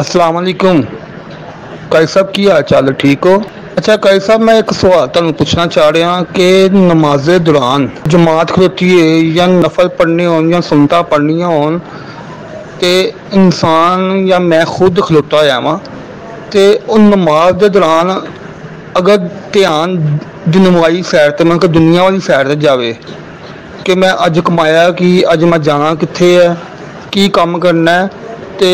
अस्सलाम वालेकुम। काई साहब की हाल चाल है, ठीक हो? अच्छा काई साहब, मैं एक सवाल तुहानू पूछना चाह रहा कि नमाज़े दौरान जमात खलोती है या नफल पढ़ने हो या सुनता पढ़निया हो, तो इंसान या मैं खुद खलोता होया वां ते उन नमाज के दौरान अगर ध्यान दुनियावी सैर ते मतलब दुनिया वाली सैर ते जावे कि मैं अज कमाया कि अज मैं जाना कित्थे है, की काम करना है, तो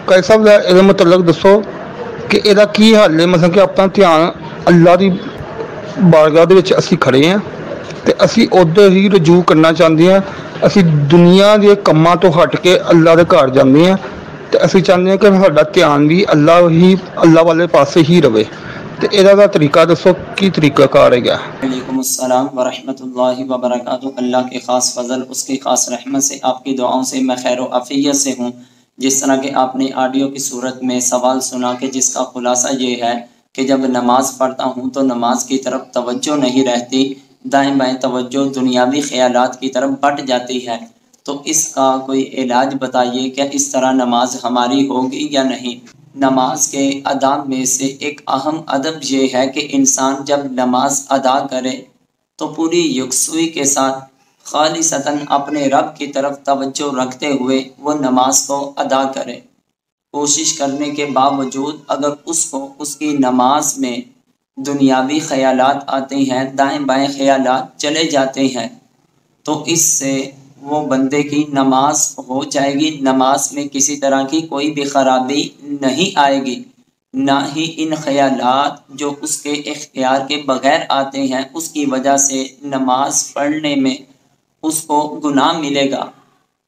काई साहब ये मतलब दसो कि ਇਹਦਾ ਕੀ ਹੱਲ ਹੈ। ਮਤਲਬ ਕਿ ਆਪਣਾ ਧਿਆਨ ਅੱਲਾ ਦੀ ਬਾਰਗਾਹ ਦੇ ਵਿੱਚ ਅਸੀਂ ਖੜੇ ਹਾਂ ਤੇ ਅਸੀਂ ਉੱਧਰ ਹੀ ਰਜੂ ਕਰਨਾ ਚਾਹੁੰਦੇ ਹਾਂ। ਅਸੀਂ ਦੁਨੀਆ ਦੇ ਕੰਮਾਂ ਤੋਂ ਹਟ ਕੇ ਅੱਲਾ ਦੇ ਘਰ ਜਾਂਦੇ ਹਾਂ ਤੇ ਅਸੀਂ ਚਾਹੁੰਦੇ ਹਾਂ ਕਿ ਸਾਡਾ ਧਿਆਨ ਵੀ ਅੱਲਾ ਵਾਲੇ ਪਾਸੇ ਹੀ ਰਵੇ। ਤੇ ਇਹਦਾ ਦਾ ਤਰੀਕਾ ਦੱਸੋ, ਕੀ ਤਰੀਕਾ ਕਾਰ ਹੈਗਾ? वालेकुम अस्सलाम वरहमतुल्लाहि वबरकातुहू। अल्लाह के ख़ास फजल, उसकी ख़ास रहमत से, आपकी दुआओं से मैं खैर आफियत से हूँ। जिस तरह के आपने ऑडियो की सूरत में सवाल सुना कि जिसका खुलासा ये है कि जब नमाज़ पढ़ता हूँ तो नमाज की तरफ तवज्जो नहीं रहती, दाएं बाएं तवज्जो दुनियावी ख्यालात की तरफ बट जाती है। तो इसका कोई इलाज बताइए, क्या इस तरह नमाज हमारी होगी या नहीं? नमाज के अदाब में से एक अहम अदब ये है कि इंसान जब नमाज अदा करे तो पूरी यकसुई के साथ खालिसतन अपने रब की तरफ तवज्जो रखते हुए वो नमाज को अदा करे। कोशिश करने के बावजूद अगर उसको उसकी नमाज में दुनियावी ख्यालात आते हैं, दाएं बाएं ख्यालात चले जाते हैं, तो इससे वो बंदे की नमाज हो जाएगी। नमाज में किसी तरह की कोई भी खराबी नहीं आएगी, ना ही इन ख्यालात जो उसके इख्तियार के बगैर आते हैं उसकी वजह से नमाज पढ़ने में उसको गुनाह मिलेगा।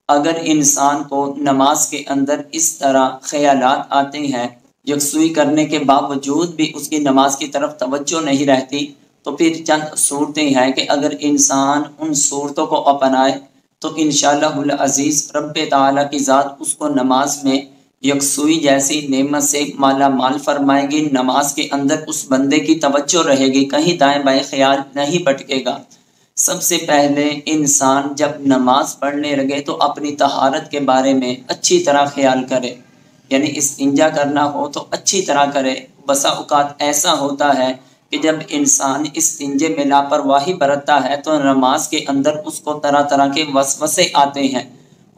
अगर इंसान को नमाज के अंदर इस तरह ख्यालात आते हैं, यकसुई करने के बावजूद भी उसकी नमाज की तरफ तवज्जो नहीं रहती, तो फिर चंद सूरतें हैं कि अगर इंसान उन सूरतों को अपनाए तो इंशाअल्लाहुल अज़ीज़ रब्बे ताला की ज़ात उसको नमाज में यकसुई जैसी नेमत से माला माल फरमाएगी। नमाज के अंदर उस बंदे की तवज्जो रहेगी, कहीं दाएं बाएं ख्याल नहीं भटकेगा। सबसे पहले इंसान जब नमाज पढ़ने लगे तो अपनी तहारत के बारे में अच्छी तरह ख्याल करे, यानी इस्तिंजा करना हो तो अच्छी तरह करे। बसा औकात ऐसा होता है कि जब इंसान इस्तिंजे में लापरवाही बरतता है तो नमाज के अंदर उसको तरह तरह के वसवसे आते हैं।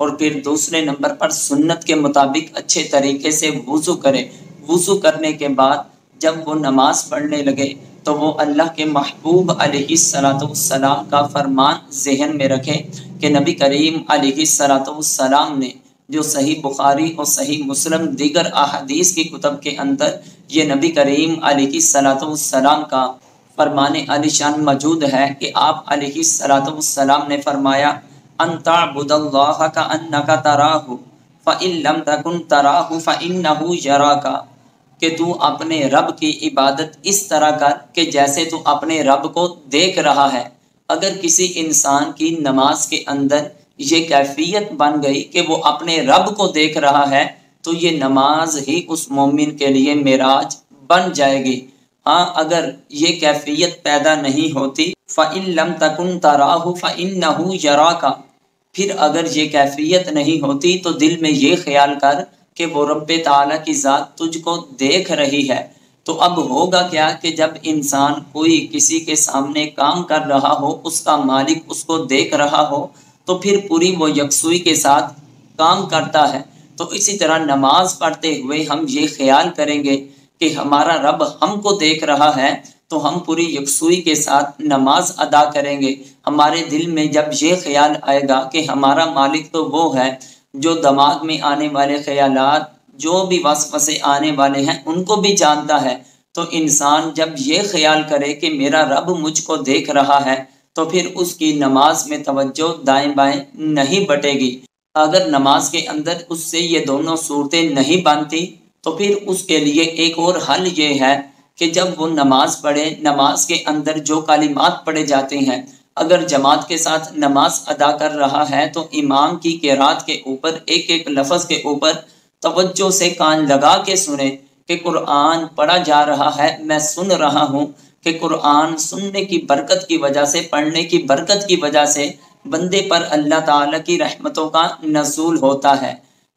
और फिर दूसरे नंबर पर सुन्नत के मुताबिक अच्छे तरीके से वुज़ू करे। वुज़ू करने के बाद जब वो नमाज पढ़ने लगे तो वो अल्लाह के महबूब अलैहिस्सलाम का फरमान ज़हन में रखे कि नबी करीम अलैहिस्सलाम ने जो सही बुखारी और सही मुस्लिम दीगर अहादीस की कुतब के अंदर ये नबी करीम अलैहिस्सलाम का फरमान आलिशान मौजूद है कि आप अलैहिस्सलाम ने फरमाया, अंतअबुदल्लाह का अन्नका तराहु फ़इन लम तकुन तराहु फ़इन्नहु यराका, कि तू अपने रब की इबादत इस तरह कर कि जैसे तू अपने रब को देख रहा है। अगर किसी इंसान की नमाज के अंदर ये कैफियत बन गई कि वो अपने रब को देख रहा है तो ये नमाज ही उस मोमिन के लिए मेराज बन जाएगी। हाँ, अगर ये कैफियत पैदा नहीं होती, फ़इन लम तकुन तराहु फ़इन्नहु यराका, फिर अगर ये कैफियत नहीं होती तो दिल में ये ख्याल कर कि वो रब्बे ताला की ज़ात तुझको देख रही है। तो अब होगा क्या कि जब इंसान कोई किसी के सामने काम कर रहा हो, उसका मालिक उसको देख रहा हो, तो फिर पूरी वो यकसुई के साथ काम करता है। तो इसी तरह नमाज पढ़ते हुए हम ये ख्याल करेंगे कि हमारा रब हमको देख रहा है, तो हम पूरी यकसुई के साथ नमाज अदा करेंगे। हमारे दिल में जब ये ख्याल आएगा कि हमारा मालिक तो वो है जो दिमाग में आने वाले ख्यालात, जो भी वसवसे आने वाले हैं उनको भी जानता है, तो इंसान जब ये ख्याल करे कि मेरा रब मुझको देख रहा है तो फिर उसकी नमाज में तवज्जो दाएं बाएं नहीं बटेगी। अगर नमाज के अंदर उससे ये दोनों सूरतें नहीं बनती तो फिर उसके लिए एक और हल ये है कि जब वो नमाज पढ़े, नमाज के अंदर जो कालिमात पढ़े जाते हैं, अगर जमात के साथ नमाज अदा कर रहा है तो इमाम की क़िरात के ऊपर एक एक लफ्ज़ के ऊपर तवज्जो से कान लगा के सुने कि कुरान पढ़ा जा रहा है, मैं सुन रहा हूँ कि कुरान सुनने की बरकत की वजह से, पढ़ने की बरकत की वजह से बंदे पर अल्लाह ताला की रहमतों का नज़ूल होता है।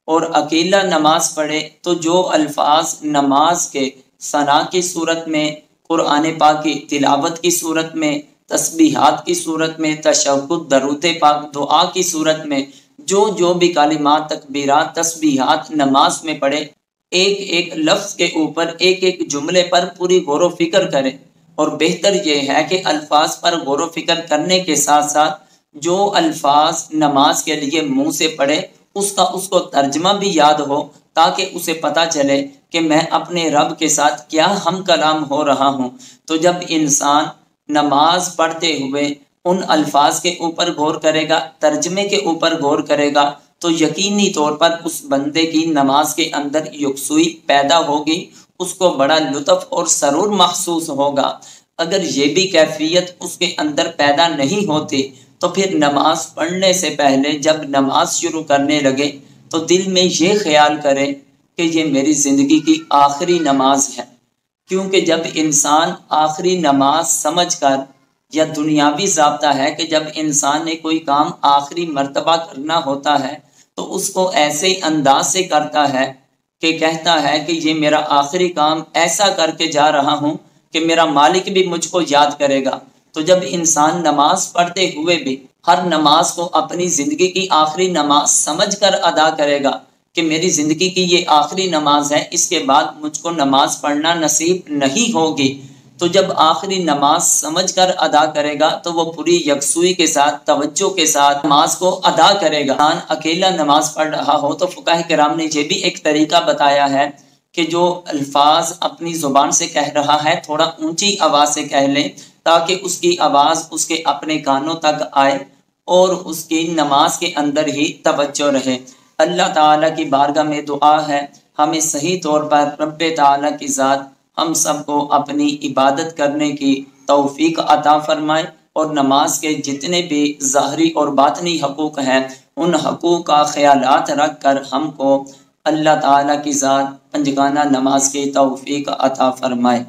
اور اکیلا نماز پڑھے تو جو الفاظ نماز کے ثنا کی صورت میں، قرآن پاک کی تلاوت کی صورت میں، تسبیحات کی صورت میں، تشہد درود پاک دعا کی صورت میں جو بھی کلمات تکبیرات تسبیحات نماز میں پڑھے، ایک ایک لفظ کے اوپر ایک ایک جملے پر پوری غور و فکر کرے۔ اور بہتر یہ ہے کہ الفاظ پر غور و فکر کرنے کے ساتھ ساتھ جو الفاظ نماز کے لیے منہ سے پڑھے اس کو ترجمہ بھی یاد ہو، تاکہ اسے پتہ چلے کہ میں اپنے رب کے ساتھ کیا ہم کلام ہو رہا ہوں۔ تو جب انسان نماز پڑھتے ہوئے ان الفاظ کے اوپر غور کرے گا، ترجمے کے اوپر غور کرے گا، تو یقینی طور پر اس بندے کی نماز کے اندر یکسوئی پیدا ہوگی، اس کو بڑا لطف اور سرور محسوس ہوگا۔ اگر یہ بھی کیفیت اس کے اندر پیدا نہیں ہوتی تو پھر نماز پڑھنے سے پہلے جب نماز شروع کرنے لگے تو دل میں یہ خیال کرے کہ یہ میری زندگی کی آخری نماز ہے، کیونکہ جب انسان آخری نماز سمجھ کر، یا دنیاوی ضابطہ ہے کہ جب انسان نے کوئی کام آخری مرتبہ کرنا ہوتا ہے تو اس کو ایسے انداز سے کرتا ہے کہ کہتا ہے کہ یہ میرا آخری کام ایسا کر کے جا رہا ہوں کہ میرا مالک بھی مجھ کو یاد کرے گا۔ تو جب انسان نماز پڑھتے ہوئے بھی ہر نماز کو اپنی زندگی کی آخری نماز سمجھ کر ادا کرے گا کہ میری زندگی کی یہ آخری نماز ہے، اس کے بعد مجھ کو نماز پڑھنا نصیب نہیں ہوگی، تو جب آخری نماز سمجھ کر ادا کرے گا تو وہ پوری یکسوئی کے ساتھ توجہ کے ساتھ نماز کو ادا کرے گا۔ اکیلا نماز پڑھ رہا ہو تو فقہ کرام نے یہ بھی ایک طریقہ بتایا ہے کہ جو الفاظ اپنی زبان سے کہہ رہا ہے تھوڑا اونچی آواز سے کہہ لیں، تاکہ اس کی آواز اس کے اپنے کانوں تک آئے اور اس کی نماز کے اندر ہی توجہ رہے۔ اللہ تعالیٰ کی بارگاہ میں دعا ہے ہمیں صحیح طور پر رب تعالیٰ کی ذات ہم سب کو اپنی عبادت کرنے کی توفیق عطا فرمائے، اور نماز کے جتنے بھی ظاہری اور باطنی حقوق ہیں ان حقوق کا خیالات رکھ کر ہم کو اللہ تعالیٰ کی ذات پنجگانہ نماز کی توفیق عطا فرمائے۔